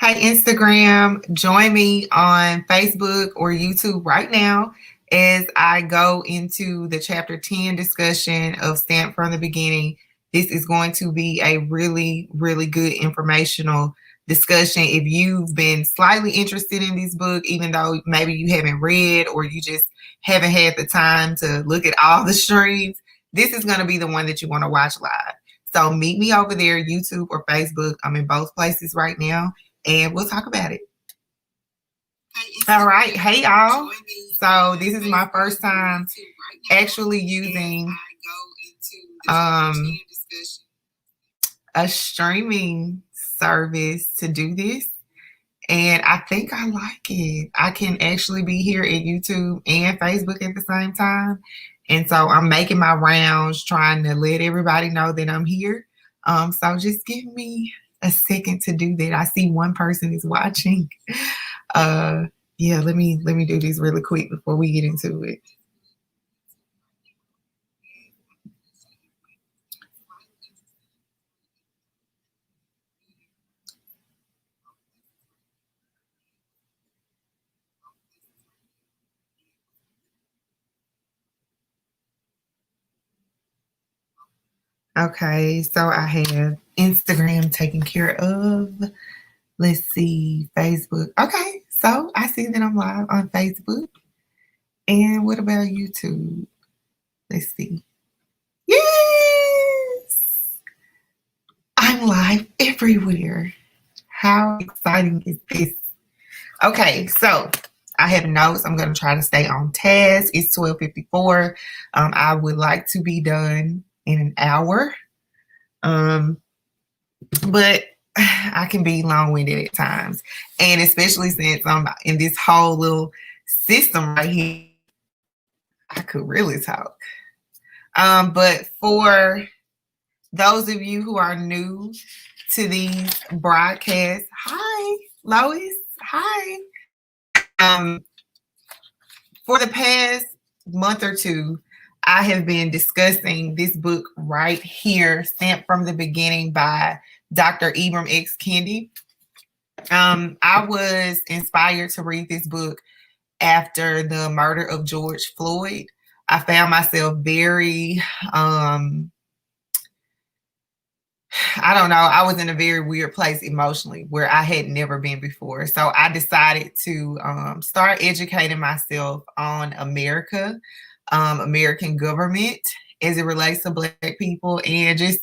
Hey, Instagram, join me on Facebook or YouTube right now as I go into the chapter 10 discussion of Stamp from the Beginning. This is going to be a really, really good informational discussion. If you've been slightly interested in this book, even though maybe you haven't read or you just haven't had the time to look at all the streams, this is going to be the one that you want to watch live. So meet me over there, YouTube or Facebook. I'm in both places right now, and we'll talk about it. All right. Hey, y'all. So this is my first time actually using a streaming service to do this. And I think I like it. I can actually be here at YouTube and Facebook at the same time. And so I'm making my rounds, trying to let everybody know that I'm here. So just give me a second to do that. I see one person is watching. Yeah, let me do this really quick before we get into it. Okay, so I have Instagram taken care of. Let's see, Facebook. Okay, so I see that I'm live on Facebook. And what about YouTube? Let's see. Yes! I'm live everywhere. How exciting is this? Okay, so I have notes. I'm going to try to stay on task. It's 12:54. I would like to be done in an hour. But I can be long-winded at times. And especially since I'm in this whole little system right here, I could really talk. But for those of you who are new to these broadcasts, hi, Lois, hi. For the past month or two, I have been discussing this book right here, Stamped from the Beginning by Dr. Ibram X. Kendi. I was inspired to read this book after the murder of George Floyd. I found myself very, I don't know, I was in a very weird place emotionally where I had never been before. So I decided to start educating myself on America, American government as it relates to Black people, and just,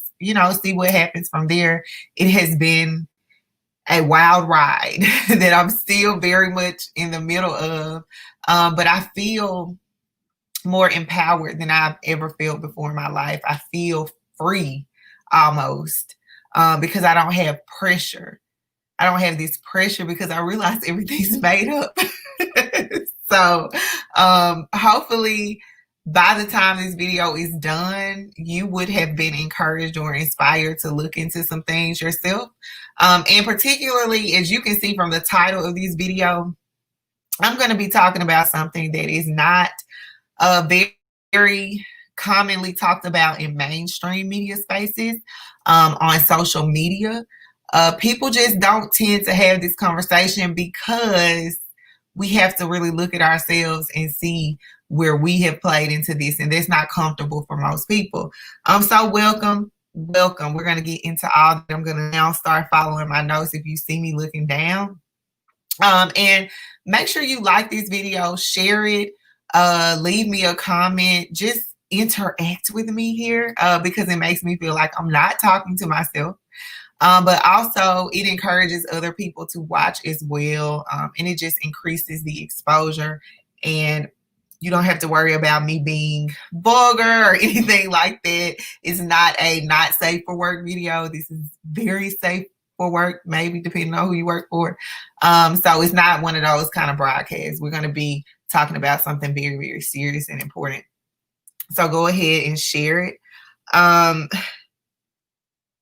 see what happens from there. It has been a wild ride that I'm still very much in the middle of, but I feel more empowered than I've ever felt before in my life. I feel free almost because I don't have pressure. I don't have this pressure because I realize everything's made up. So hopefully by the time this video is done, you would have been encouraged or inspired to look into some things yourself. And particularly, as you can see from the title of this video, I'm going to be talking about something that is not very, very commonly talked about in mainstream media spaces, on social media. People just don't tend to have this conversation because we have to really look at ourselves and see where we have played into this, and that's not comfortable for most people. So welcome. We're going to get into all that. I'm going to now start following my notes if you see me looking down. And make sure you like this video, share it, leave me a comment, just interact with me here because it makes me feel like I'm not talking to myself. But also it encourages other people to watch as well. And it just increases the exposure, and you don't have to worry about me being vulgar or anything like that. It's not a not safe for work video. This is very safe for work, maybe depending on who you work for. So it's not one of those kind of broadcasts. We're going to be talking about something very, very serious and important. So go ahead and share it.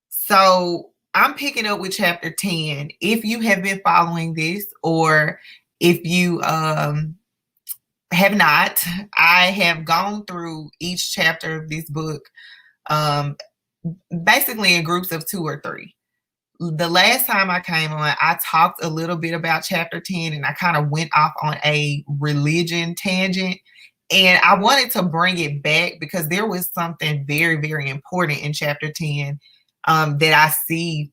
So I'm picking up with chapter 10. If you have been following this, or if you have not, I have gone through each chapter of this book basically in groups of 2 or 3. the last time I came on, I talked a little bit about chapter 10 and I kind of went off on a religion tangent. And I wanted to bring it back because there was something very, very important in chapter 10 that I see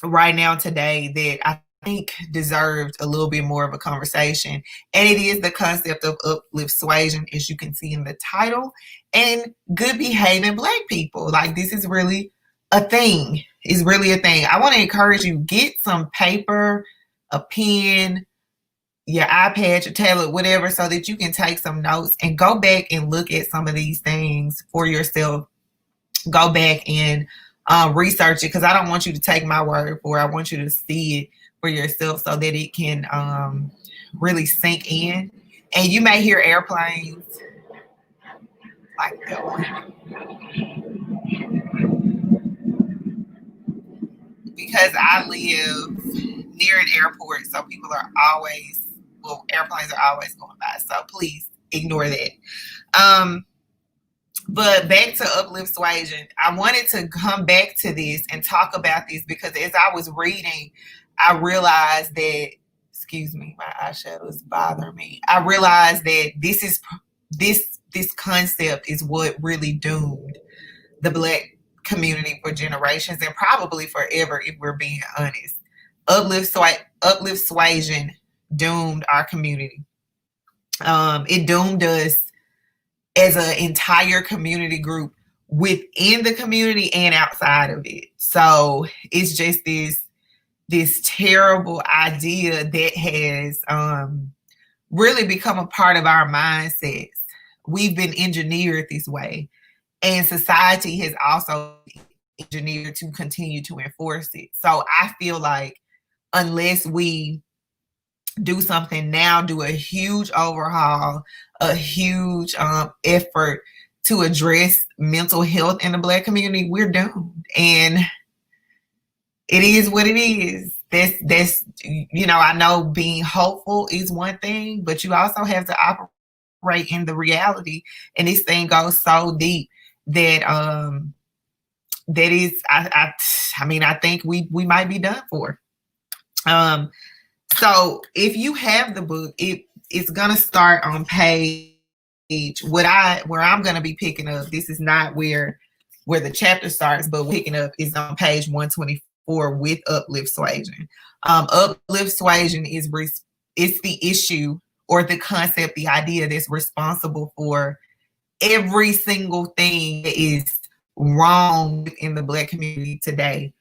right now today that I think deserved a little bit more of a conversation. And it is the concept of uplift suasion, as you can see in the title, and good behaving Black people. Like, this is really a thing. It's really a thing. I want to encourage you, get some paper, a pen, your iPad, your tablet, whatever, so that you can take some notes and go back and look at some of these things for yourself. Go back and research it, because I don't want you to take my word for it. I want you to see it for yourself so that it can really sink in. And you may hear airplanes like that one, because I live near an airport, so people are always, well, airplanes are always going by, so please ignore that. But back to uplift suasion, I wanted to come back to this and talk about this because as I was reading, I realized that, excuse me, my eyeshadow is bothering me. I realized that this concept is what really doomed the Black community for generations and probably forever, if we're being honest. Uplift suasion doomed our community. It doomed us as an entire community group within the community and outside of it. So it's just this terrible idea that has really become a part of our mindsets. We've been engineered this way, and society has also engineered to continue to enforce it. So I feel like unless we do something now, do a huge overhaul, a huge effort to address mental health in the Black community, we're doomed. And it is what it is. That's I know being hopeful is one thing, but you also have to operate in the reality. And this thing goes so deep that that is, I think we might be done for. So if you have the book, it's gonna start on page where I'm gonna be picking up. This is not where the chapter starts, but picking up is on page 124 with uplift suasion. Uplift suasion is the issue or the concept, the idea that's responsible for every single thing that is wrong in the Black community today.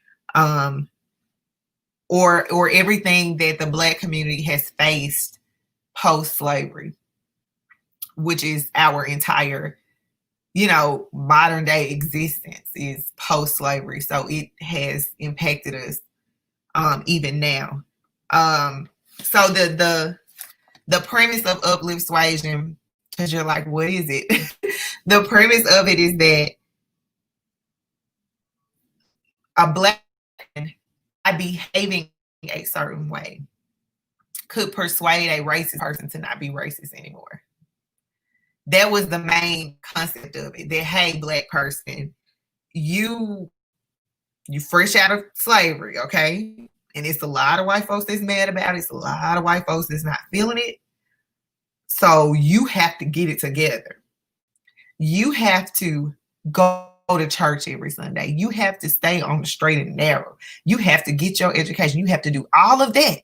Or everything that the Black community has faced post-slavery, which is our entire, modern day existence is post-slavery. So it has impacted us even now. So the premise of uplift suasion, because you're like, what is it? The premise of it is that a Black man, by behaving a certain way, could persuade a racist person to not be racist anymore. That was the main concept of it. That, hey, Black person, you fresh out of slavery, okay? And it's a lot of white folks that's mad about it. It's a lot of white folks that's not feeling it. So you have to get it together. You have to go to church every Sunday. You have to stay on the straight and narrow. You have to get your education. You have to do all of that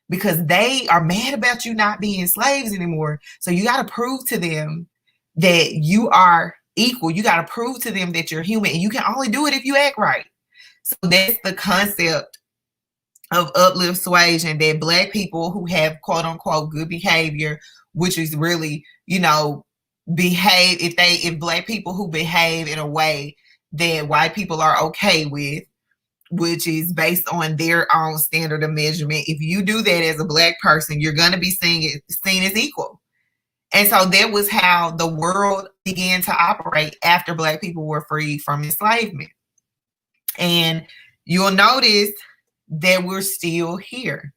because they are mad about you not being slaves anymore. So you got to prove to them that you are equal. You got to prove to them that you're human, and you can only do it if you act right. So that's the concept of uplift suasion, that Black people who have quote unquote good behavior, which is really, behave, if Black people who behave in a way that white people are okay with, which is based on their own standard of measurement, if you do that as a Black person, you're going to be seen as equal. And so that was how the world began to operate after Black people were freed from enslavement. And you'll notice that we're still here.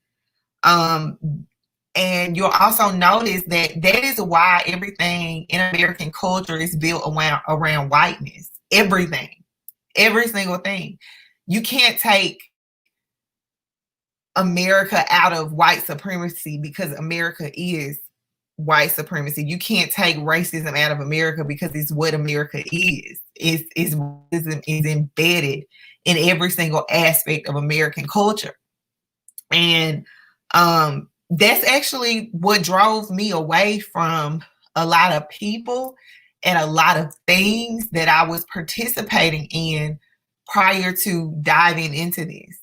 And you'll also notice that is why everything in American culture is built around whiteness. Everything, every single thing. You can't take America out of white supremacy, because America is white supremacy. You can't take racism out of America because it's what America is. Racism is embedded in every single aspect of American culture. And that's actually what drove me away from a lot of people and a lot of things that I was participating in prior to diving into this.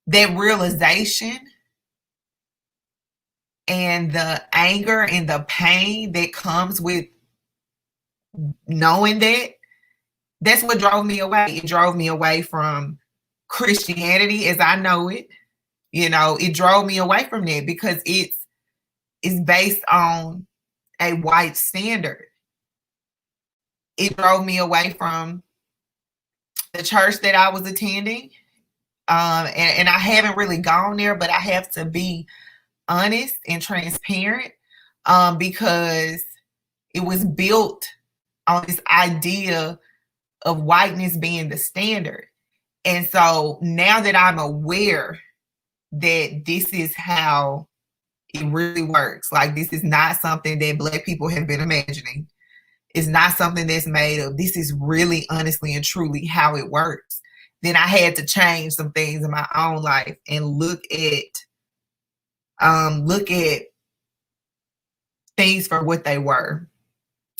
That realization and the anger and the pain that comes with knowing that's what drove me away. It drove me away from Christianity as I know it. It drove me away from that because it's based on a white standard. It drove me away from the church that I was attending. And I haven't really gone there, but I have to be honest and transparent because it was built on this idea of whiteness being the standard. And so now that I'm aware that this is how it really works, like this is not something that Black people have been imagining. It's not something that's made up. This is really honestly and truly how it works. Then I had to change some things in my own life and look at things for what they were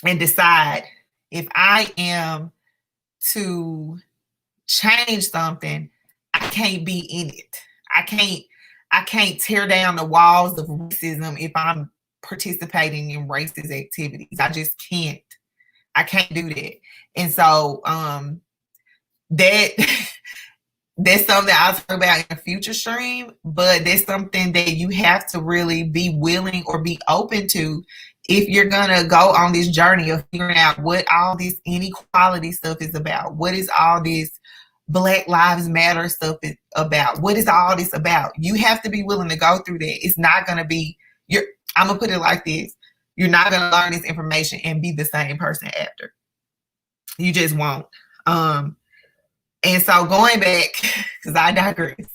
and decide if I am to change something, I can't be in it. I can't tear down the walls of racism if I'm participating in racist activities. I just can't. I can't do that. And so that's something I'll talk about in a future stream, but that's something that you have to really be willing or be open to if you're gonna go on this journey of figuring out what all this inequality stuff is about. What is all this Black Lives Matter stuff is about? What is all this about? You have to be willing to go through that. It's not gonna be I'm gonna put it like this. You're not gonna learn this information and be the same person after. You just won't. And so going back, because I digress,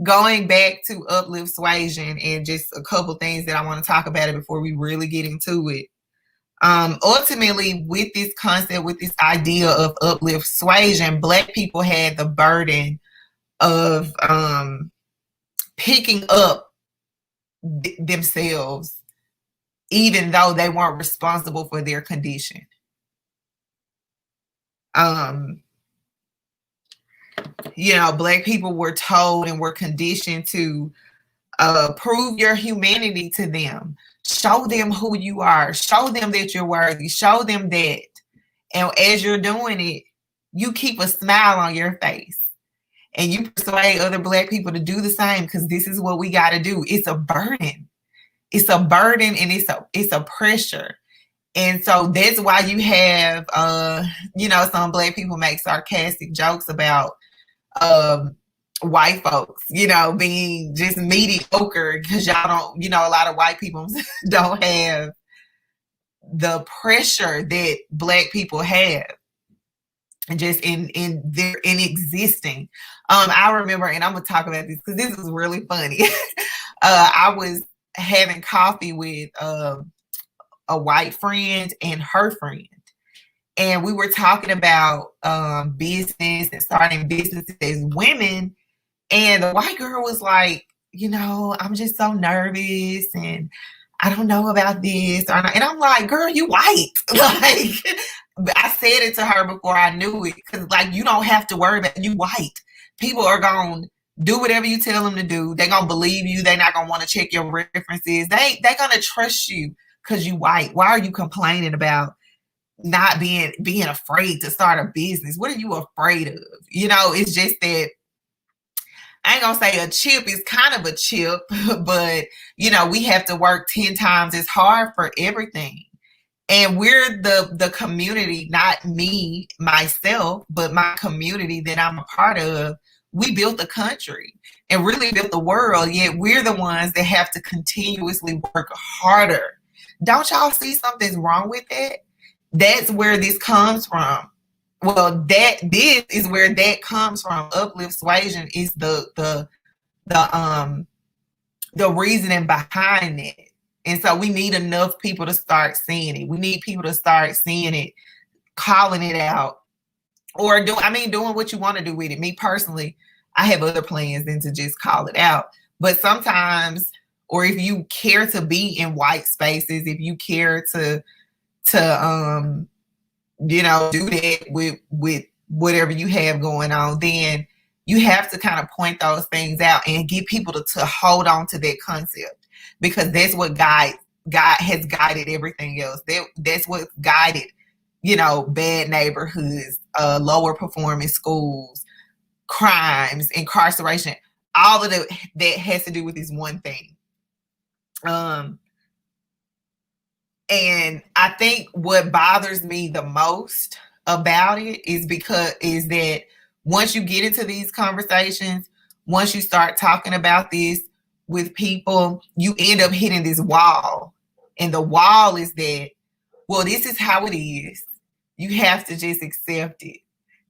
going back to uplift suasion and just a couple things that I want to talk about it before we really get into it. Ultimately, with this concept, with this idea of uplift suasion, Black people had the burden of picking up themselves, even though they weren't responsible for their condition. Black people were told and were conditioned to prove your humanity to them. Show them who you are. Show them that you're worthy. Show them that. And as you're doing it, you keep a smile on your face. And you persuade other Black people to do the same because this is what we got to do. It's a burden. It's a burden and it's a pressure. And so that's why you have, some Black people make sarcastic jokes about white folks, being just mediocre because y'all don't, a lot of white people don't have the pressure that Black people have just in existing. I remember, and I'm gonna talk about this because this is really funny. I was having coffee with a white friend and her friend. And we were talking about business and starting businesses as women. And the white girl was like, I'm just so nervous and I don't know about this. And I'm like, girl, you white. Like, I said it to her before I knew it. Because, you don't have to worry about it. You white. People are going to do whatever you tell them to do. They're going to believe you. They're not going to want to check your references. They're going to trust you because you white. Why are you complaining about not being afraid to start a business? What are you afraid of? It's just that I ain't gonna say a chip is kind of a chip, but we have to work 10 times as hard for everything. And we're the community, not me, myself, but my community that I'm a part of. We built the country and really built the world, yet we're the ones that have to continuously work harder. Don't y'all see something's wrong with that? That's where this comes from. well, this is where that comes from. Uplift suasion is the the reasoning behind it. And so we need enough people to start seeing it. We need people to start seeing it, calling it out, or doing what you want to do with it. Me personally, I have other plans than to just call it out. But sometimes, or if you care to be in white spaces, if you care to do that with whatever you have going on, then you have to kind of point those things out and get people to hold on to that concept, because that's what God has guided everything else. That's what guided, bad neighborhoods, lower performing schools, crimes, incarceration. All of that has to do with this one thing. And I think what bothers me the most about it is that once you get into these conversations, once you start talking about this with people, you end up hitting this wall. And the wall is that, well, this is how it is. You have to just accept it.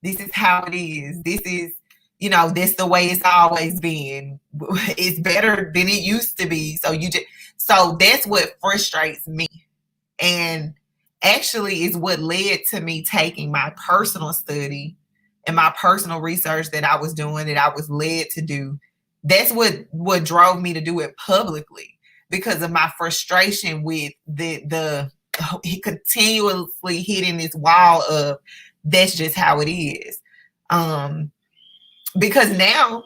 This is how it is. This is, that's the way it's always been. It's better than it used to be. So that's what frustrates me. And actually is what led to me taking my personal study and my personal research that I was doing, that I was led to do. That's what drove me to do it publicly, because of my frustration with the continuously hitting this wall of that's just how it is. Because now,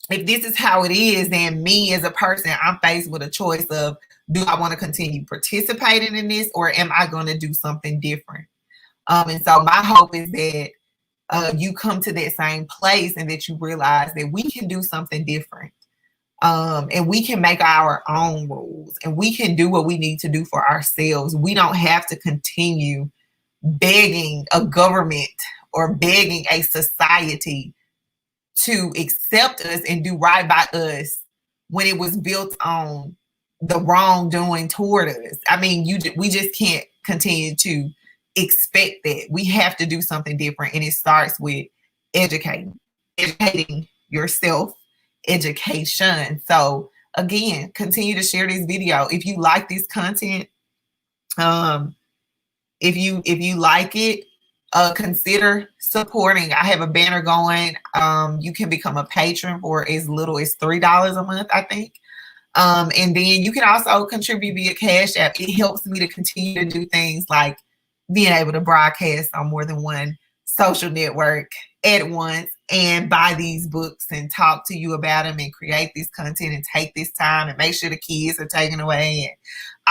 if this is how it is, then me as a person, I'm faced with a choice of, do I want to continue participating in this, or am I going to do something different? And so my hope is that you come to that same place, and that you realize that we can do something different. And we can make our own rules, and we can do what we need to do for ourselves. We don't have to continue begging a government or begging a society to accept us and do right by us when it was built on the wrongdoing toward us. I mean, we just can't continue to expect that. We have to do something different, and it starts with educating yourself, education. So again, continue to share this video if you like this content. If you like it, consider supporting. I have a banner going. You can become a patron for as little as $3 a month, I think. And then you can also contribute via Cash App. It helps me to continue to do things like being able to broadcast on more than one social network at once, and buy these books and talk to you about them and create this content and take this time and make sure the kids are taken away and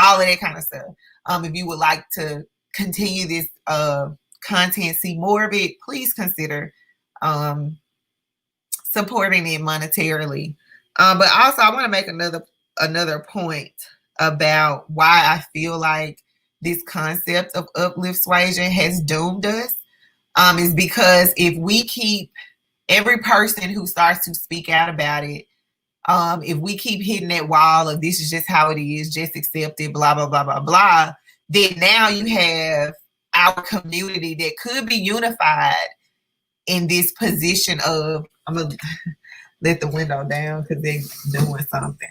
all of that kind of stuff. If you would like to continue this content, see more of it, please consider supporting it monetarily. But also, I want to make another point about why I feel like this concept of uplift suasion has doomed us. Is because if we keep every person who starts to speak out about it, if we keep hitting that wall of this is just how it is, just accept it, blah, blah, blah, blah, blah, then now you have our community that could be unified in this position of, I'm going to let the window down because they're doing something.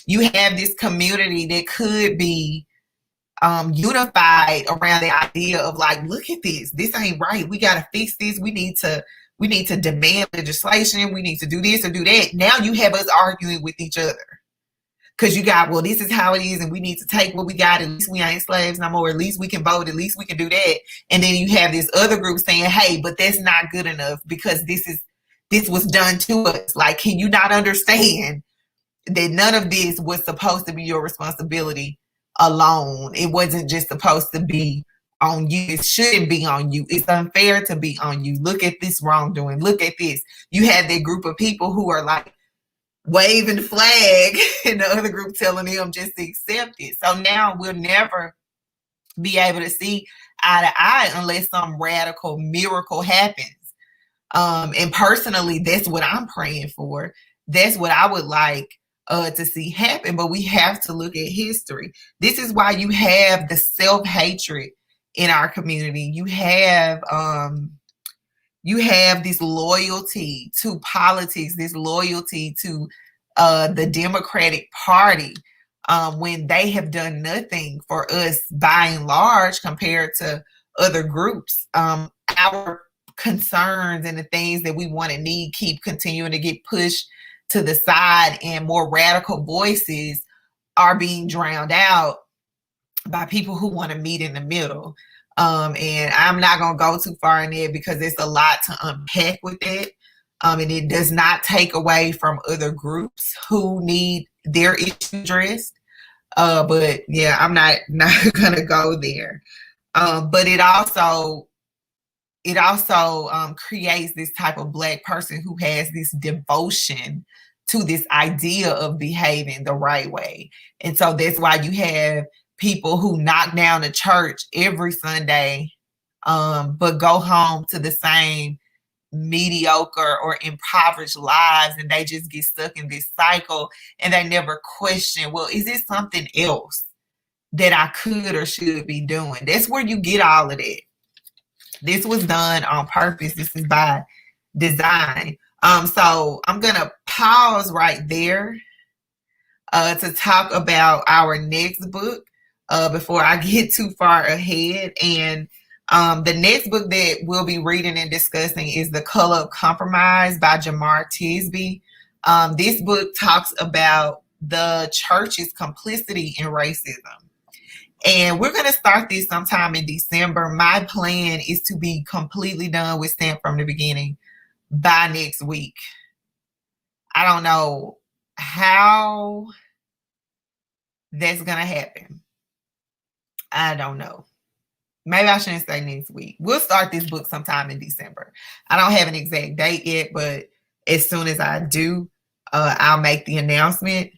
You have this community that could be unified around the idea of like, look at this ain't right, we got to fix this, we need to demand legislation, we need to do this or do that. Now you have us arguing with each other because you got, well, this is how it is and we need to take what we got, at least we ain't slaves no more, at least we can vote, at least we can do that. And then you have this other group saying, hey, but that's not good enough because this was done to us. Like, can you not understand that none of this was supposed to be your responsibility alone? It wasn't just supposed to be on you. It shouldn't be on you. It's unfair to be on you. Look at this wrongdoing. Look at this. You have that group of people who are like waving the flag and the other group telling them just to accept it. So now we'll never be able to see eye to eye unless some radical miracle happens. And personally, that's what I'm praying for. That's what I would like to see happen. But we have to look at history. This is why you have the self-hatred in our community. You have this loyalty to politics, this loyalty to the Democratic Party, when they have done nothing for us by and large compared to other groups. Our concerns and the things that we want and need keep continuing to get pushed to the side, and more radical voices are being drowned out by people who want to meet in the middle. And I'm not going to go too far in there because there's a lot to unpack with it. And it does not take away from other groups who need their issue addressed. But yeah, I'm not going to go there. But it also creates this type of Black person who has this devotion to this idea of behaving the right way. And so that's why you have people who knock down the church every Sunday, but go home to the same mediocre or impoverished lives, and they just get stuck in this cycle, and they never question, well, is this something else that I could or should be doing? That's where you get all of that. This was done on purpose. This is by design. So I'm gonna pause right there to talk about our next book before I get too far ahead. And the next book that we'll be reading and discussing is The Color of Compromise by Jemar Tisby. This book talks about the church's complicity in racism. And we're going to start this sometime in December. My plan is to be completely done with Stamped from the Beginning by next week. I don't know how that's going to happen. I don't know. Maybe I shouldn't say next week. We'll start this book sometime in December. I don't have an exact date yet, but as soon as I do, I'll make the announcement.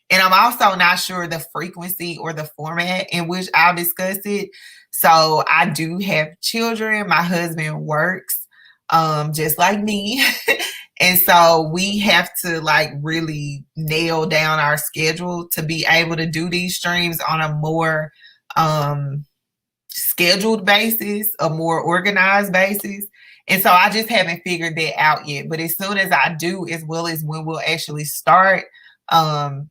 And I'm also not sure the frequency or the format in which I'll discuss it. So I do have children. My husband works just like me. And so we have to like really nail down our schedule to be able to do these streams on a more scheduled basis, a more organized basis. And so I just haven't figured that out yet. But as soon as I do, as well as when we'll actually start, I'll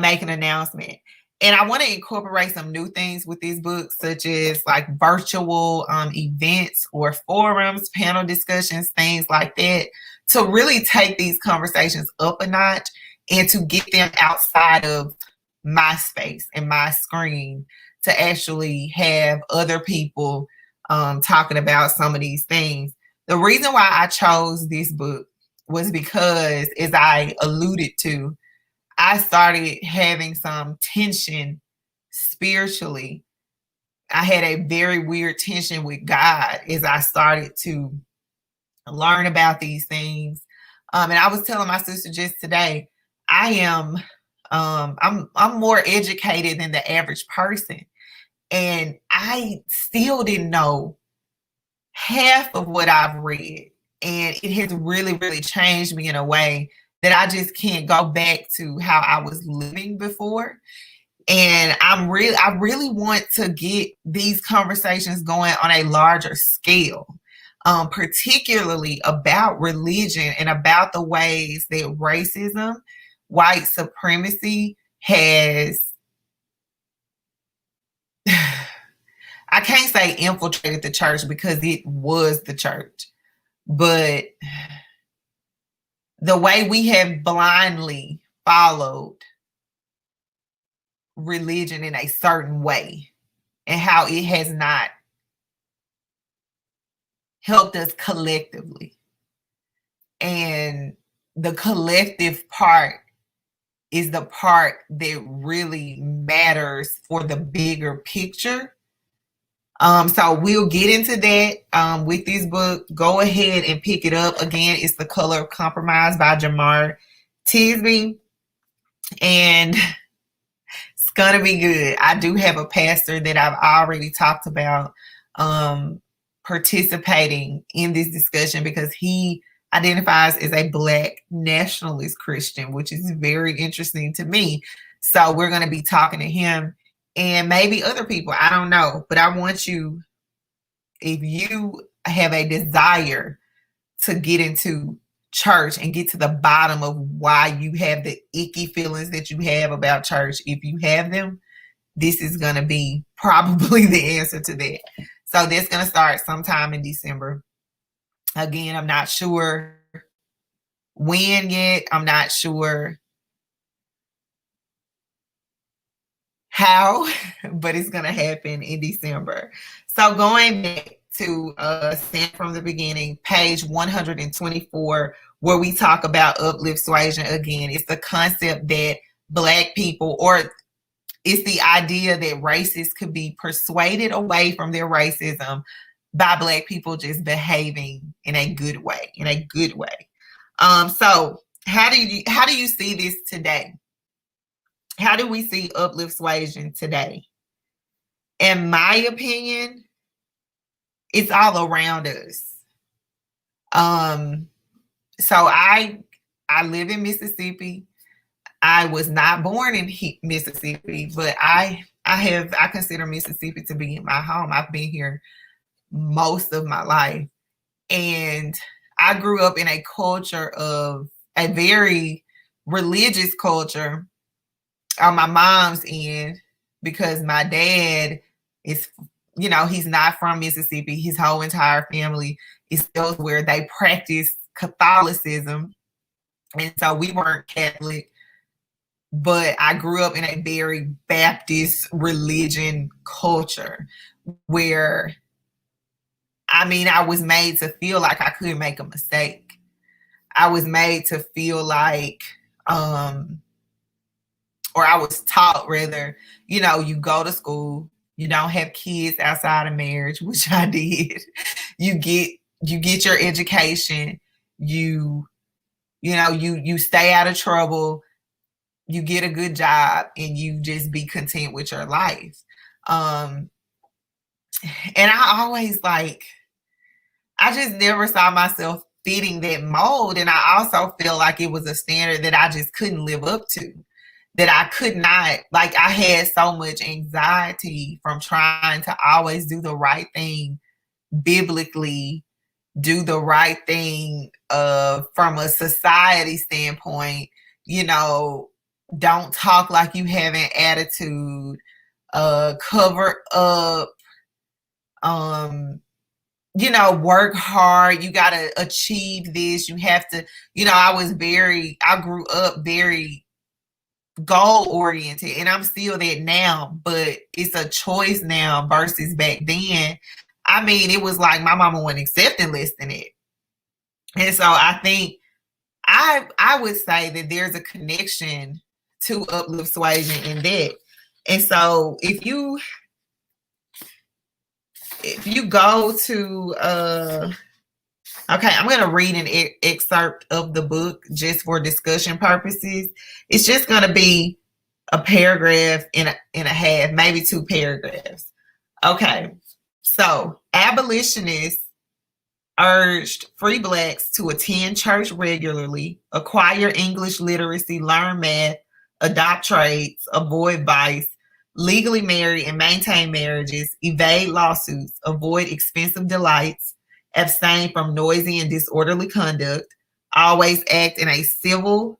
make an announcement. And I want to incorporate some new things with these books, such as like virtual events or forums, panel discussions, things like that, to really take these conversations up a notch and to get them outside of my space and my screen, to actually have other people talking about some of these things. The reason why I chose this book was because, as I alluded to, I started having some tension spiritually. I had a very weird tension with God as I started to learn about these things. And I was telling my sister just today, I'm more educated than the average person. And I still didn't know half of what I've read. And it has really, really changed me in a way that I just can't go back to how I was living before. And I really want to get these conversations going on a larger scale, particularly about religion and about the ways that racism, white supremacy has, I can't say infiltrated the church because it was the church, but the way we have blindly followed religion in a certain way, and how it has not helped us collectively. And the collective part is the part that really matters for the bigger picture. So we'll get into that with this book. Go ahead and pick it up. Again, it's The Color of Compromise by Jemar Tisby. And it's going to be good. I do have a pastor that I've already talked about participating in this discussion, because he identifies as a Black nationalist Christian, which is very interesting to me. So we're going to be talking to him and maybe other people, I don't know, but I want you, if you have a desire to get into church and get to the bottom of why you have the icky feelings that you have about church, if you have them, this is going to be probably the answer to that. So that's going to start sometime in December. Again, I'm not sure when yet. I'm not sure how, but it's going to happen in December. So going back to Stand From the Beginning, page 124, where we talk about uplift suasion again, it's the concept that Black people, or it's the idea that racists could be persuaded away from their racism by Black people just behaving in a good way, So how do you see this today? How do we see uplift suasion today? In my opinion, it's all around us. So I live in Mississippi. I was not born in Mississippi, but I consider Mississippi to be my home. I've been here most of my life, and I grew up in a culture of a very religious culture on my mom's end, because my dad is, he's not from Mississippi. His whole entire family is elsewhere. They practice Catholicism, and so we weren't Catholic. But I grew up in a very Baptist religion culture where, I was made to feel like I couldn't make a mistake. I was made to feel like, or I was taught rather, you go to school, you don't have kids outside of marriage, which I did. You get your education, you stay out of trouble, you get a good job, and you just be content with your life. And I always I just never saw myself fitting that mold. And I also feel like it was a standard that I just couldn't live up to, that I could not, I had so much anxiety from trying to always do the right thing biblically, do the right thing from a society standpoint, don't talk like you have an attitude, cover up, work hard, you got to achieve this, you have to, I grew up very goal oriented, and I'm still that now, but it's a choice now versus back then. It was like my mama wasn't accepting less than it. And so I think I would say that there's a connection to uplift suasion in that. And so if you go to okay, I'm going to read an excerpt of the book just for discussion purposes. It's just going to be a paragraph and a half, maybe 2 paragraphs. Okay, so abolitionists urged free Blacks to attend church regularly, acquire English literacy, learn math, adopt trades, avoid vice, legally marry and maintain marriages, evade lawsuits, avoid expensive delights, abstain from noisy and disorderly conduct, always act in a civil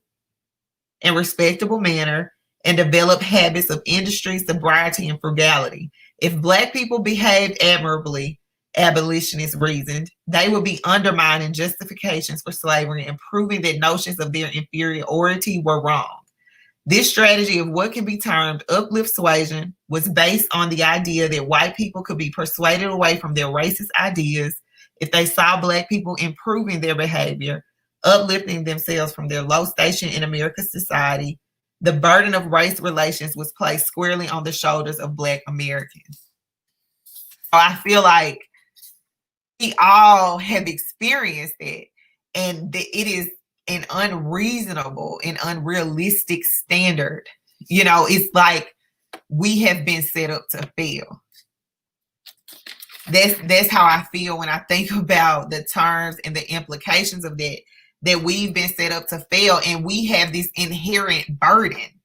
and respectable manner, and develop habits of industry, sobriety, and frugality. If Black people behaved admirably, abolitionists reasoned, they would be undermining justifications for slavery and proving that notions of their inferiority were wrong. This strategy of what can be termed uplift suasion was based on the idea that white people could be persuaded away from their racist ideas if they saw Black people improving their behavior, uplifting themselves from their low station in America's society. The burden of race relations was placed squarely on the shoulders of Black Americans. So I feel like we all have experienced it, and it is an unreasonable and unrealistic standard. It's like we have been set up to fail. That's how I feel when I think about the terms and the implications of that we've been set up to fail, and we have this inherent burden.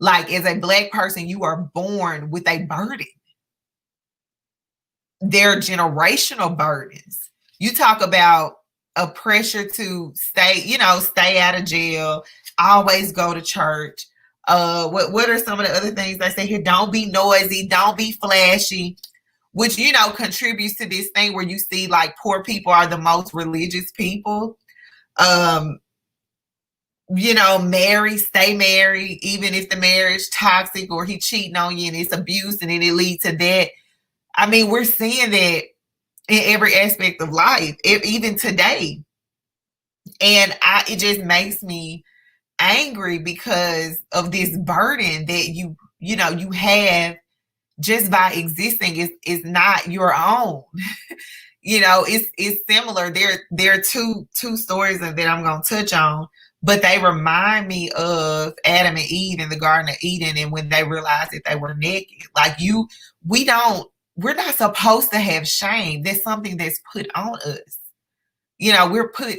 Like, as a Black person, you are born with a burden. They're generational burdens. You talk about a pressure to stay out of jail, always go to church. What are some of the other things they say here? Don't be noisy, don't be flashy, which contributes to this thing where you see like poor people are the most religious people. Stay married, even if the marriage toxic or he cheating on you and it's abuse and then it leads to that. I mean, we're seeing that in every aspect of life, even today. And it just makes me angry because of this burden that you have just by existing is not your own. It's similar. There are two stories that I'm going to touch on, but they remind me of Adam and Eve in the Garden of Eden, and when they realized that they were naked. Like we're not supposed to have shame. That's something that's put on us.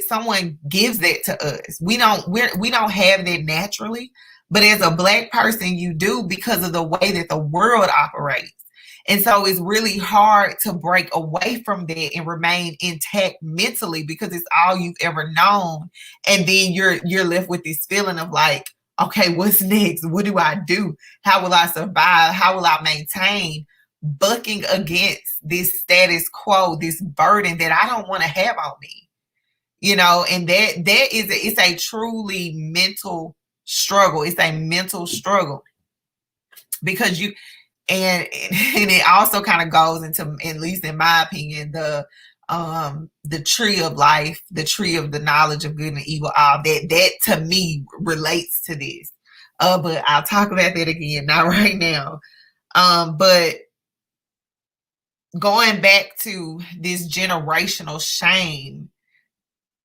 Someone gives that to us. We don't have that naturally, but as a Black person, you do, because of the way that the world operates. And so it's really hard to break away from that and remain intact mentally, because it's all you've ever known. And then you're left with this feeling of like, okay, what's next? What do I do? How will I survive? How will I maintain? Bucking against this status quo, this burden that I don't want to have on me. And it's a truly mental struggle. It's a mental struggle, because and it also kind of goes into, at least in my opinion, the tree of life, the tree of the knowledge of good and evil. All that to me relates to this. But I'll talk about that again, not right now. But going back to this generational shame,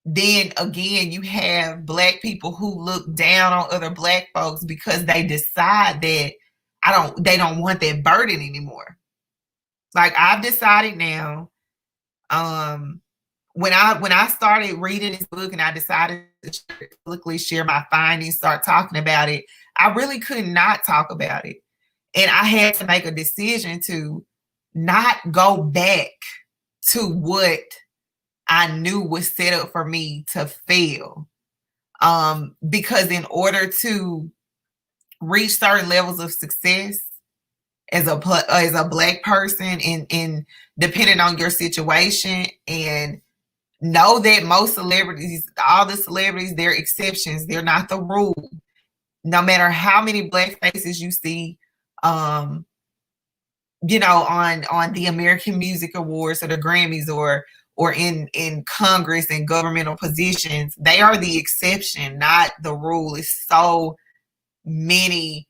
then again, you have Black people who look down on other Black folks because they decide that they don't want that burden anymore. Like, I've decided now, when I started reading this book and I decided to publicly share my findings, start talking about it, I really could not talk about it. And I had to make a decision to not go back to what I knew was set up for me to fail. Because in order to reach certain levels of success as a Black person, and depending on your situation, and know that most celebrities, all the celebrities, they're exceptions. They're not the rule. No matter how many Black faces you see, on the American Music Awards or the Grammys, or in Congress and governmental positions, they are the exception, not the rule. It's so many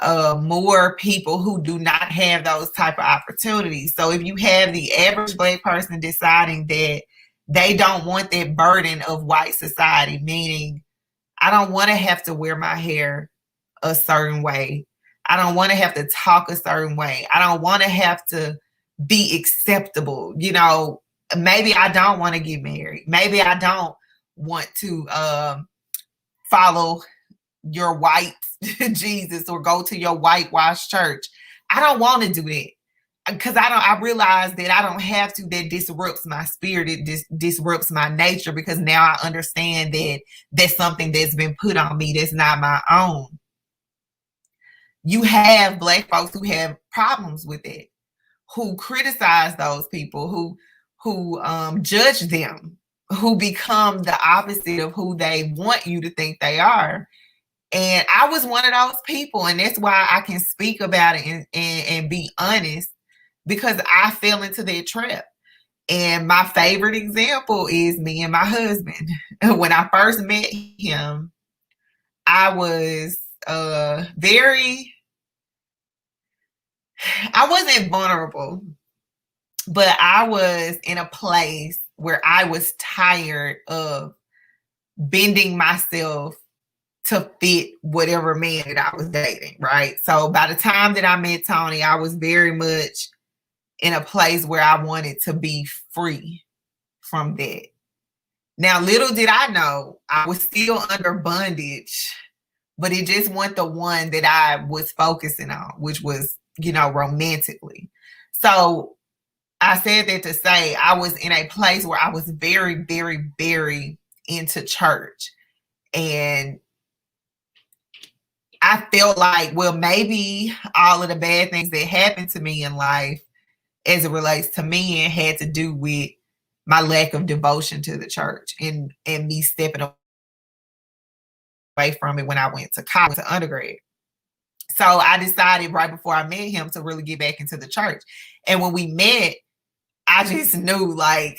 more people who do not have those type of opportunities. So if you have the average Black person deciding that they don't want that burden of white society, meaning I don't want to have to wear my hair a certain way, I don't want to have to talk a certain way, I don't want to have to be acceptable, maybe I don't want to get married, maybe I don't want to follow your white Jesus or go to your whitewashed church. I don't want to do it, because I realize that I don't have to. That disrupts my spirit. It disrupts my nature, because now I understand that that's something that's been put on me that's not my own. You have Black folks who have problems with it, who criticize those people, who judge them, who become the opposite of who they want you to think they are. And I was one of those people, and that's why I can speak about it and be honest, because I fell into that trap. And my favorite example is me and my husband. When I first met him, I was I wasn't vulnerable, but I was in a place where I was tired of bending myself to fit whatever man that I was dating, right? So by the time that I met Tony, I was very much in a place where I wanted to be free from that. Now, little did I know, I was still under bondage but it just wasn't the one that I was focusing on, which was, romantically. So I said that to say I was in a place where I was very, very, very into church. And I felt like, well, maybe all of the bad things that happened to me in life as it relates to men had to do with my lack of devotion to the church and me stepping away from it when I went to college, to undergrad. So I decided right before I met him to really get back into the church. And when we met, I just knew, like,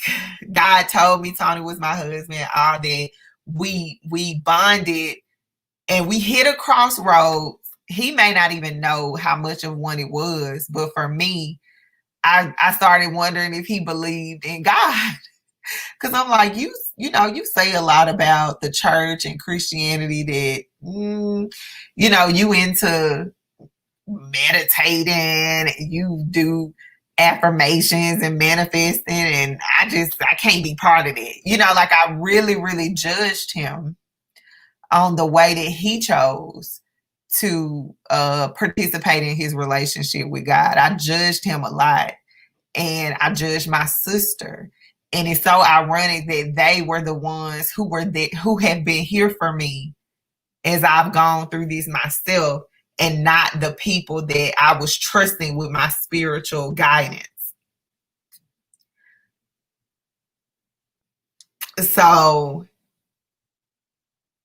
God told me Tony was my husband, all that. We bonded and we hit a crossroads. He may not even know how much of one it was, but for me, I started wondering if he believed in God. Because I'm like, you say a lot about the church and Christianity that, you into meditating, you do affirmations and manifesting, and I can't be part of it. Like, I really, really judged him on the way that he chose to participate in his relationship with God. I judged him a lot, and I judged my sister. And it's so ironic that they were the ones who have been here for me as I've gone through this myself, and not the people that I was trusting with my spiritual guidance. So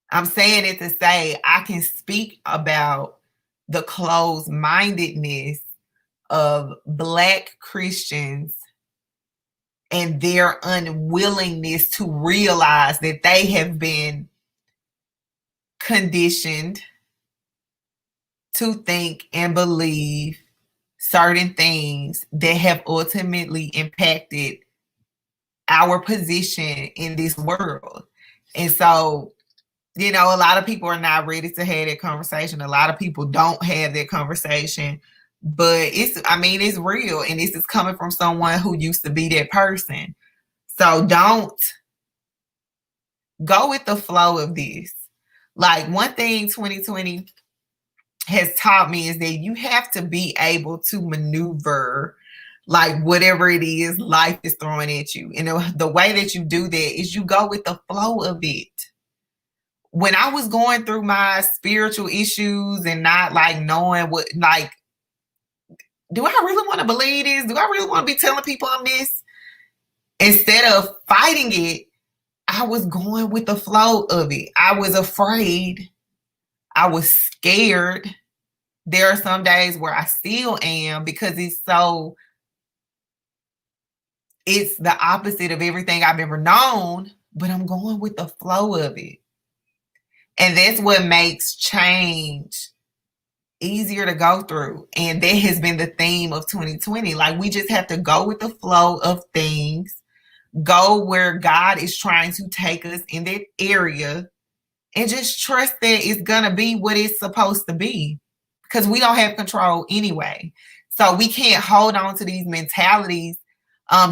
I'm saying it to say I can speak about the closed-mindedness of Black Christians and their unwillingness to realize that they have been conditioned to think and believe certain things that have ultimately impacted our position in this world. And so, a lot of people are not ready to have that conversation. A lot of people don't have that conversation, but it's real. And this is coming from someone who used to be that person. So don't go with the flow of this. Like, one thing 2020 has taught me is that you have to be able to maneuver, like, whatever it is life is throwing at you. And the way that you do that is you go with the flow of it. When I was going through my spiritual issues and not, like, knowing what, like, do I really want to believe this? Do I really want to be telling people I'm this? Instead of fighting it, I was going with the flow of it. I was afraid. I was scared. There are some days where I still am, because it's the opposite of everything I've ever known, but I'm going with the flow of it. And that's what makes change easier to go through. And that has been the theme of 2020. Like, we just have to go with the flow of things, go where God is trying to take us in that area, and just trust that it's going to be what it's supposed to be, because we don't have control anyway. So we can't hold on to these mentalities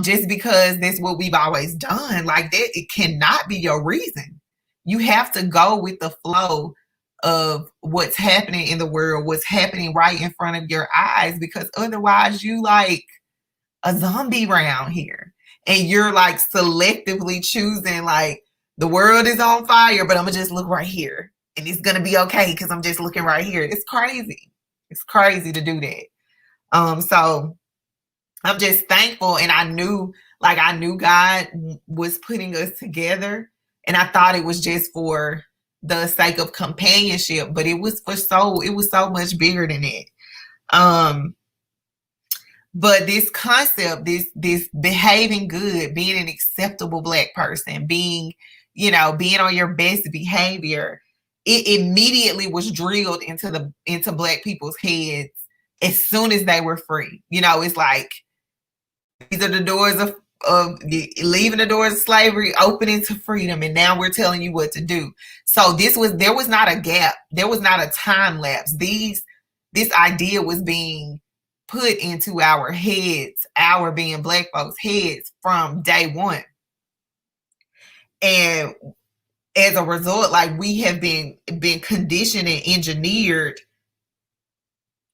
just because that's what we've always done. Like, that, it cannot be your reason. You have to go with the flow of what's happening in the world, what's happening right in front of your eyes, because otherwise you like a zombie around here. And you're, like, selectively choosing, like, the world is on fire, but I'm gonna just look right here, and it's gonna be okay because I'm just looking right here. It's crazy. It's crazy to do that. So I'm just thankful, and I knew God was putting us together, and I thought it was just for the sake of companionship, but it was so much bigger than that. But this concept, this behaving good, being an acceptable Black person, being on your best behavior, it immediately was drilled into Black people's heads as soon as they were free. It's like, these are the doors of leaving the doors of slavery, opening to freedom, and now we're telling you what to do. So there was not a gap, there was not a time lapse. This idea was being put into our heads, our being Black folks' heads, from day one. And as a result, like we have been conditioned and engineered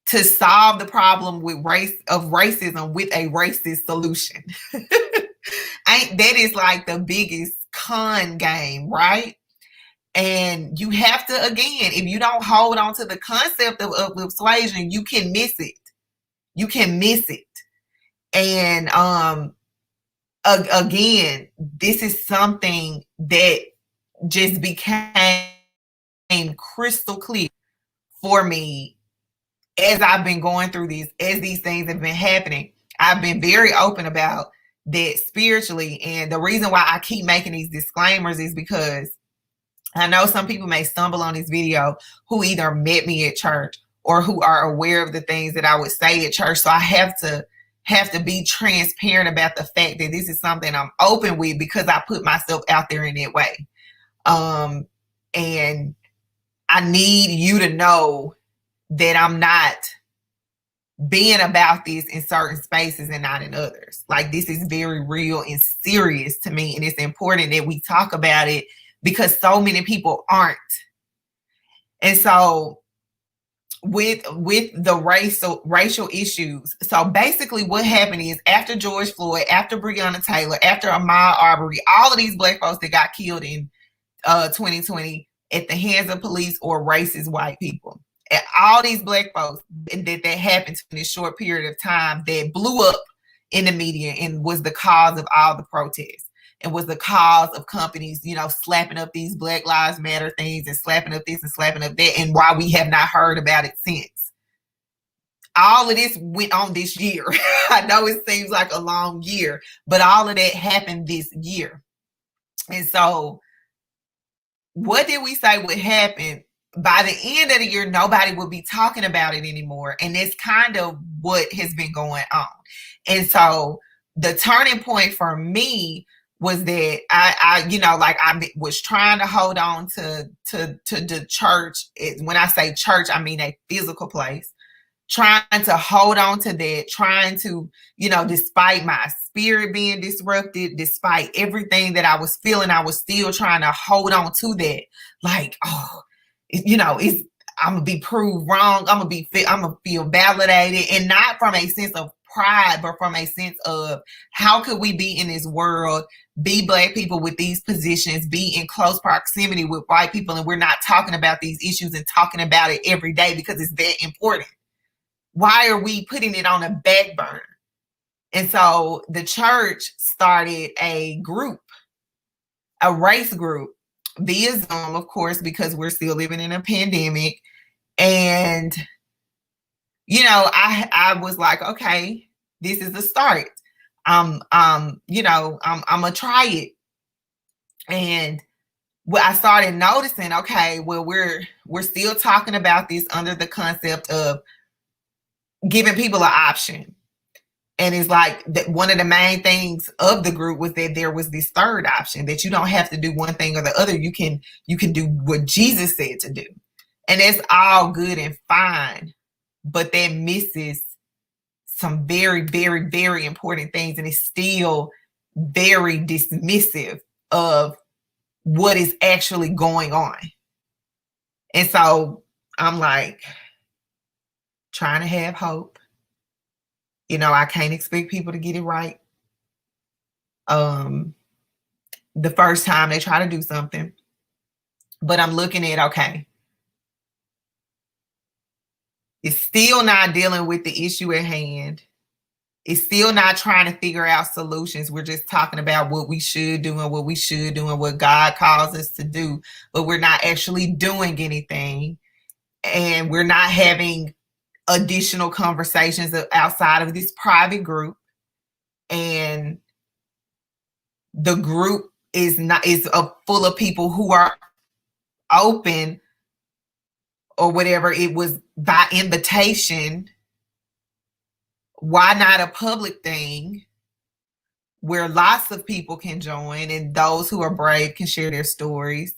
to solve the problem with racism with a racist solution. That is like the biggest con game, right? And you have to, again, if you don't hold on to the concept of persuasion, you can miss it. You can miss it. And again, this is something that just became crystal clear for me as I've been going through this, as these things have been happening. I've been very open about that spiritually. And the reason why I keep making these disclaimers is because I know some people may stumble on this video who either met me at church or who are aware of the things that I would say at church. So I have to be transparent about the fact that this is something I'm open with because I put myself out there in that way. And I need you to know that I'm not being about this in certain spaces and not in others. Like, this is very real and serious to me. And it's important that we talk about it because so many people aren't. And so with the racial issues, so basically what happened is after George Floyd, after Breonna Taylor, after Ahmaud Arbery, all of these Black folks that got killed in 2020 at the hands of police or racist white people, and all these Black folks that happened in this short period of time that blew up in the media and was the cause of all the protests. And was the cause of companies, slapping up these Black Lives Matter things and slapping up this and slapping up that, and why we have not heard about it since. All of this went on this year. I know it seems like a long year, but all of that happened this year. And so what did we say would happen? By the end of the year, nobody would be talking about it anymore. And that's kind of what has been going on. And so the turning point for me was that I was trying to hold on to the church. When I say church, I mean a physical place. Trying to hold on to that, trying to, despite my spirit being disrupted, despite everything that I was feeling, I was still trying to hold on to that. Like, I'm gonna be proved wrong. I'm gonna feel validated, and not from a sense of pride, but from a sense of how could we be in this world, be Black people with these positions, be in close proximity with white people, and we're not talking about these issues and talking about it every day because it's that important. Why are we putting it on a back burner? And so the church started a group, a race group, via Zoom, of course, because we're still living in a pandemic. And I was like, okay, this is the start. I'm gonna try it. And I started noticing, okay, well, we're still talking about this under the concept of giving people an option. And it's like that one of the main things of the group was that there was this third option, that you don't have to do one thing or the other. You can do what Jesus said to do. And that's all good and fine, but that misses some very, very, very important things, and it's still very dismissive of what is actually going on. And so I'm like trying to have hope. I can't expect people to get it right the first time they try to do something. But I'm looking at, okay, it's still not dealing with the issue at hand. It's still not trying to figure out solutions. We're just talking about what we should do and what we should do and what God calls us to do, but we're not actually doing anything. And we're not having additional conversations outside of this private group. And the group is full of people who are open or whatever. It was by invitation. Why not a public thing where lots of people can join and those who are brave can share their stories?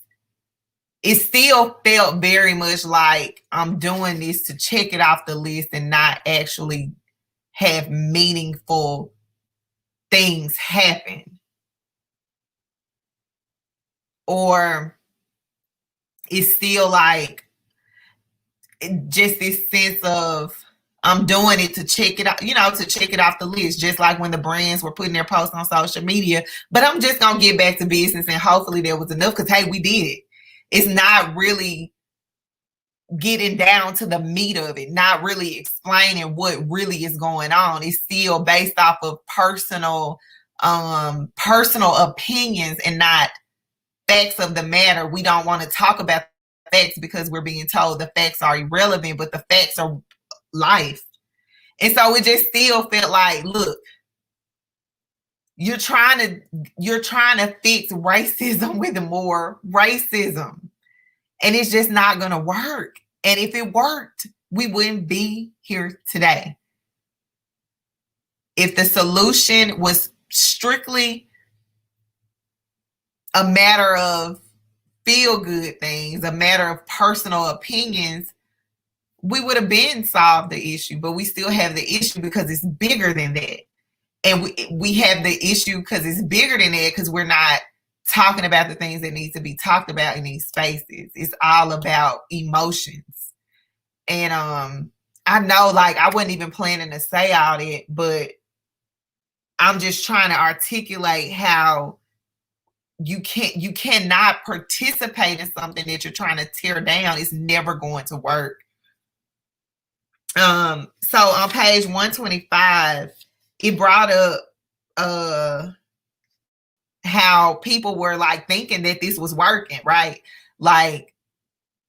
It still felt very much like I'm doing this to check it off the list and not actually have meaningful things happen. Or it's still like just this sense of I'm doing it to check it out, to check it off the list, just like when the brands were putting their posts on social media. But I'm just gonna get back to business, and hopefully there was enough, because hey, we did it. It's not really getting down to the meat of it, not really explaining what really is going on. It's still based off of personal opinions and not facts of the matter. We don't want to talk about facts because we're being told the facts are irrelevant, but the facts are life. And so it just still felt like, look, you're trying to fix racism with more racism, and it's just not going to work. And if it worked, we wouldn't be here today. If the solution was strictly a matter of feel good things, a matter of personal opinions, we would have been solved the issue. But we still have the issue because it's bigger than that. And we have the issue because it's bigger than that, because we're not talking about the things that need to be talked about in these spaces. It's all about emotions. And I know, like, I wasn't even planning to say all that, but I'm just trying to articulate how you cannot participate in something that you're trying to tear down. It's never going to work. So on page 125, it brought up how people were like thinking that this was working, right? Like,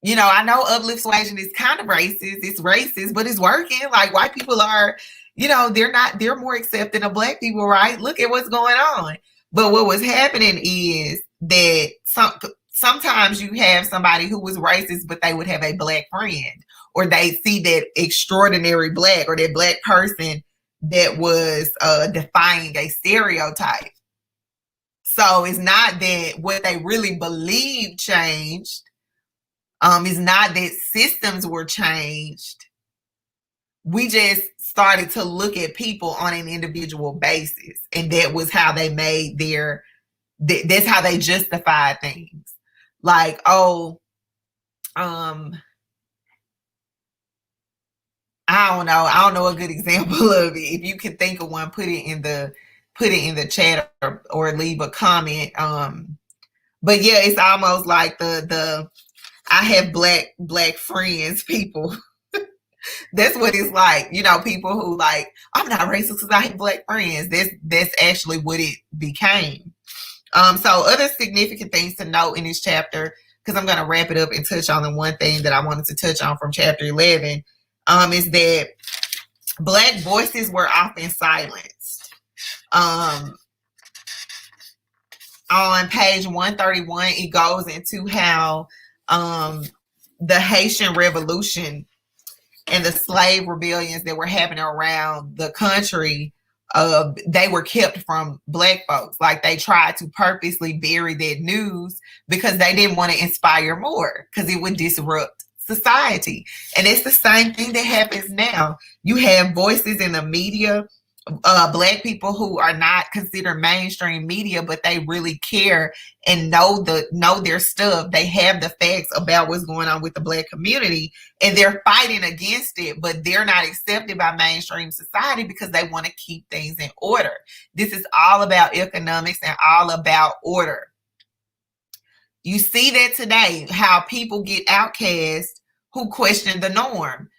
I know upliftsuasion is kind of racist. It's racist, but it's working. Like, white people are, they're more accepting of Black people, right? Look at what's going on. But what was happening is that sometimes you have somebody who was racist, but they would have a Black friend, or they see that extraordinary Black, or that Black person that was defying a stereotype. So it's not that what they really believed changed. It's not that systems were changed. We just started to look at people on an individual basis, and that was how they made that's how they justified things. Like, I don't know a good example of it. If you can think of one, put it in the chat, or leave a comment. But yeah, it's almost like the I have black friends people. That's what it's like. People who like, I'm not racist because I have Black friends. That's actually what it became. So other significant things to note in this chapter, because I'm going to wrap it up and touch on the one thing that I wanted to touch on from chapter 11, is that Black voices were often silenced. On page 131, it goes into how the Haitian Revolution and the slave rebellions that were happening around the country, they were kept from Black folks. Like, they tried to purposely bury that news because they didn't want to inspire more, because it would disrupt society. And it's the same thing that happens now. You have voices in the media, Black people who are not considered mainstream media, but they really care and know their stuff. They have the facts about what's going on with the Black community, and they're fighting against it, but they're not accepted by mainstream society because they want to keep things in order. This is all about economics and all about order. You see that today, how people get outcast who question the norm.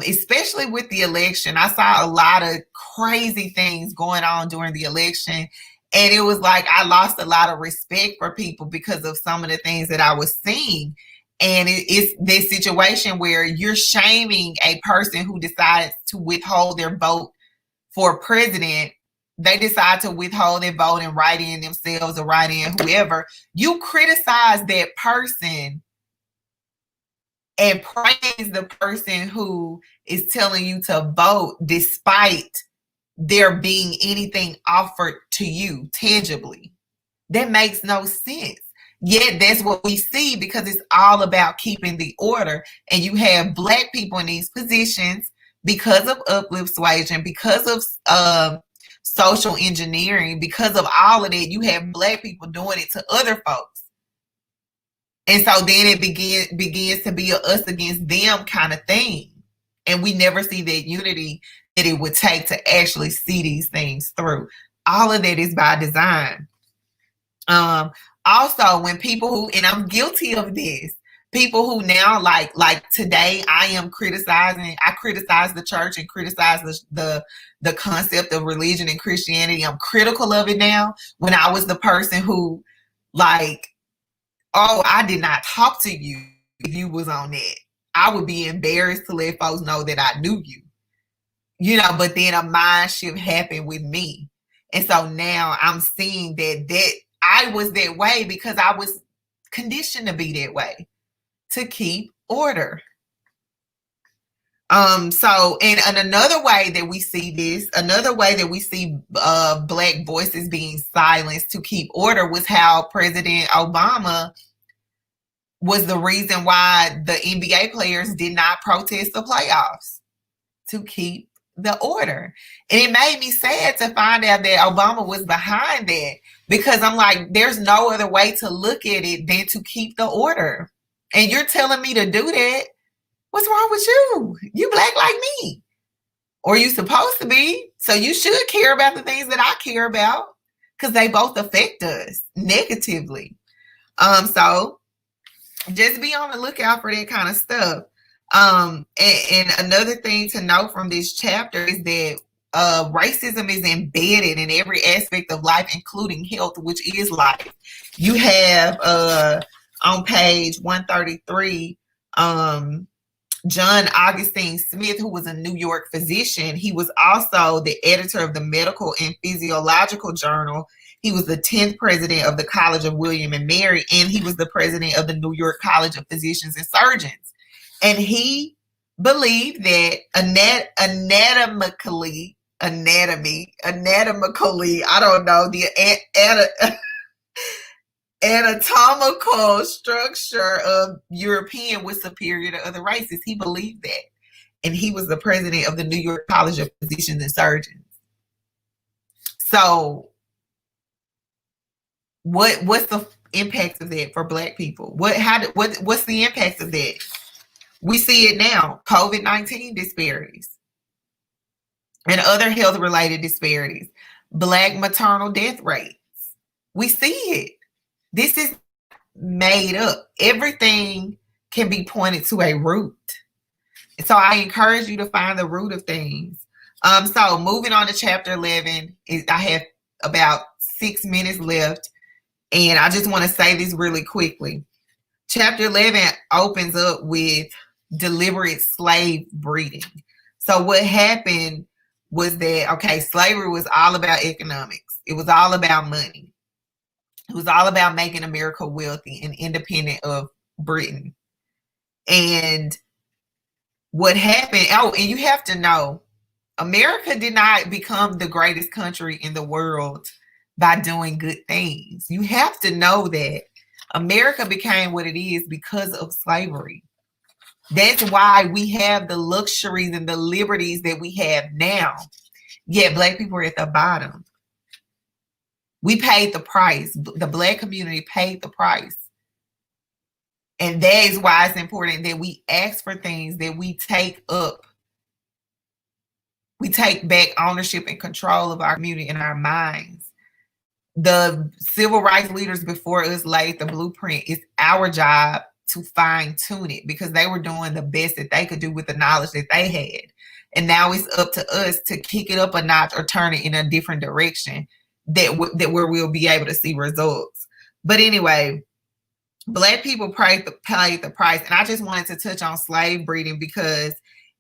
Especially with the election. I saw a lot of crazy things going on during the election, and it was like I lost a lot of respect for people because of some of the things that I was seeing. And it's this situation where you're shaming a person who decides to withhold their vote for president. They decide to withhold their vote and write in themselves or write in whoever. You criticize that person and praise the person who is telling you to vote despite there being anything offered to you tangibly. That makes no sense. Yet that's what we see, because it's all about keeping the order. And you have Black people in these positions because of upliftsuasion, because of social engineering, because of all of that. You have Black people doing it to other folks. And so then it begins to be a us against them kind of thing. And we never see that unity that it would take to actually see these things through. All of that is by design. Also, when people who, and I'm guilty of this, people who now like today I criticize the church and criticize the concept of religion and Christianity. I'm critical of it now, when I was the person who, like, oh, I did not talk to you if you was on that. I would be embarrassed to let folks know that I knew you. You know, but then a mind shift happened with me. And so now I'm seeing that I was that way because I was conditioned to be that way, to keep order. So, and another way that we see this, another way that we see Black voices being silenced to keep order, was how President Obama was the reason why the NBA players did not protest the playoffs, to keep the order. And it made me sad to find out that Obama was behind that, because I'm like, there's no other way to look at it than to keep the order. And you're telling me to do that? What's wrong with you? You Black like me, or you supposed to be. So you should care about the things that I care about, because they both affect us negatively. So just be on the lookout for that kind of stuff. And another thing to note from this chapter is that racism is embedded in every aspect of life, including health, which is life. You have on page 133, John Augustine Smith, who was a New York physician. He was also the editor of the Medical and Physiological Journal. He was the 10th president of the College of William and Mary, and he was the president of the New York College of Physicians and Surgeons. And he believed that anatomically, I don't know, the anatomical structure of European was superior to other races. He believed that. And he was the president of the New York College of Physicians and Surgeons. So what's the impact of that for Black people? What's the impact of that? We see it now. COVID-19 disparities and other health-related disparities. Black maternal death rates. We see it. This is made up. Everything can be pointed to a root. So I encourage you to find the root of things. So moving on to chapter 11, I have about 6 minutes left, and I just want to say this really quickly. Chapter 11 opens up with deliberate slave breeding. So what happened was that, okay, slavery was all about economics. It was all about money. It was all about making America wealthy and independent of Britain. And what happened, and you have to know, America did not become the greatest country in the world by doing good things. You have to know that America became what it is because of slavery. That's why we have the luxuries and the liberties that we have now. Yet Black people are at the bottom. We paid the price. The Black community paid the price. And that is why it's important that we ask for things, that we take up. We take back ownership and control of our community and our minds. The civil rights leaders before us laid the blueprint. It's our job to fine tune it, because they were doing the best that they could do with the knowledge that they had. And now it's up to us to kick it up a notch or turn it in a different direction that where we'll be able to see results. But anyway, Black people paid the price. And I just wanted to touch on slave breeding because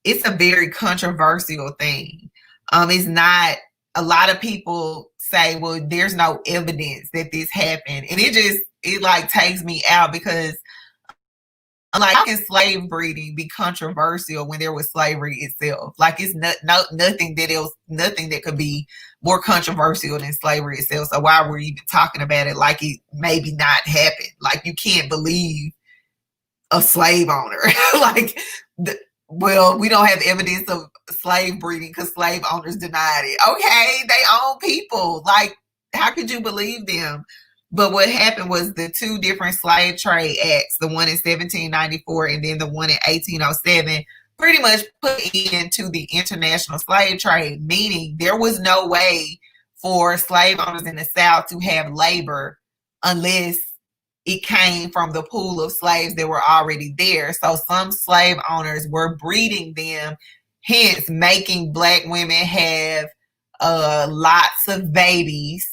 it's a very controversial thing. It's not, a lot of people say, well, there's no evidence that this happened. And it like takes me out, because like, how can slave breeding be controversial when there was slavery itself? Like, it's nothing that could be more controversial than slavery itself. So why were you even talking about it like it maybe not happened? Like, you can't believe a slave owner. Like, well, we don't have evidence of slave breeding because slave owners denied it. Okay, they own people. Like, how could you believe them? But what happened was the two different slave trade acts, the one in 1794 and then the one in 1807, pretty much put into the international slave trade, meaning there was no way for slave owners in the South to have labor unless it came from the pool of slaves that were already there. So some slave owners were breeding them, hence making Black women have lots of babies,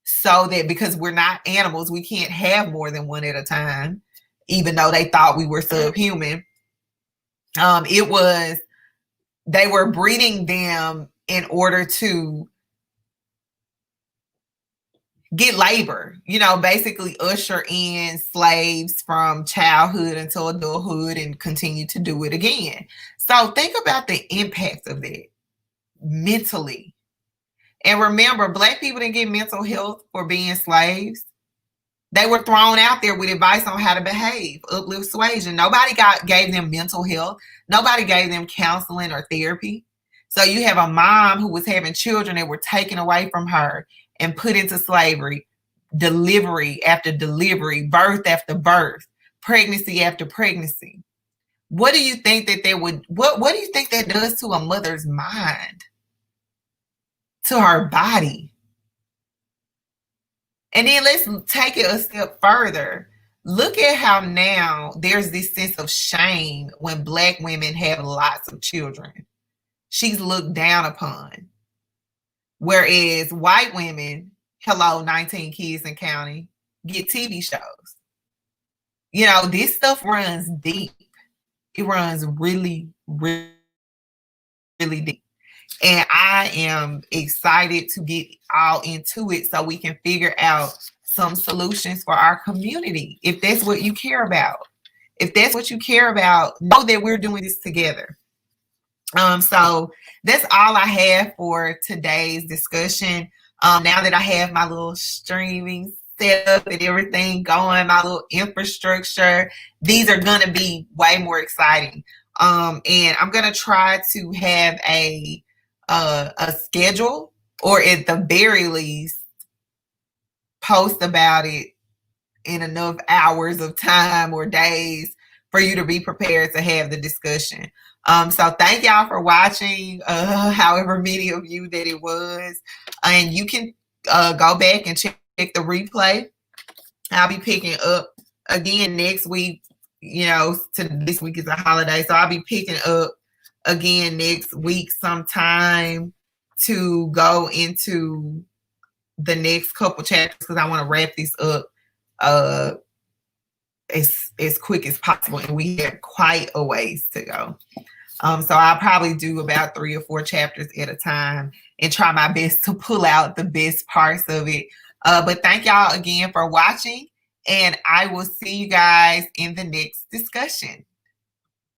so that because we're not animals, we can't have more than one at a time, even though they thought we were subhuman. They were breeding them in order to get labor, basically usher in slaves from childhood until adulthood and continue to do it again. So think about the impact of that mentally. And remember, Black people didn't get mental health for being slaves. They were thrown out there with advice on how to behave, uplift, suasion. Nobody gave them mental health. Nobody gave them counseling or therapy. So you have a mom who was having children that were taken away from her and put into slavery, delivery after delivery, birth after birth, pregnancy after pregnancy. What do you think that what do you think that does to a mother's mind, to her body? And then let's take it a step further. Look at how now there's this sense of shame when Black women have lots of children. She's looked down upon. Whereas white women, hello, 19 kids and counting, get TV shows. This stuff runs deep. It runs really, really, really deep. And I am excited to get all into it so we can figure out some solutions for our community. If that's what you care about. If that's what you care about, know that we're doing this together. So that's all I have for today's discussion. Now that I have my little streaming setup and everything going, my little infrastructure, these are going to be way more exciting. And I'm going to try to have a schedule, or at the very least post about it in enough hours of time or days for you to be prepared to have the discussion. So thank y'all for watching, however many of you that it was. And you can go back and check the replay. I'll be picking up again next week. This week is a holiday, so I'll be picking up again next week sometime to go into the next couple chapters, because I want to wrap this up as quick as possible, and we have quite a ways to go. So I'll probably do about 3 or 4 chapters at a time and try my best to pull out the best parts of it. But thank y'all again for watching, and I will see you guys in the next discussion.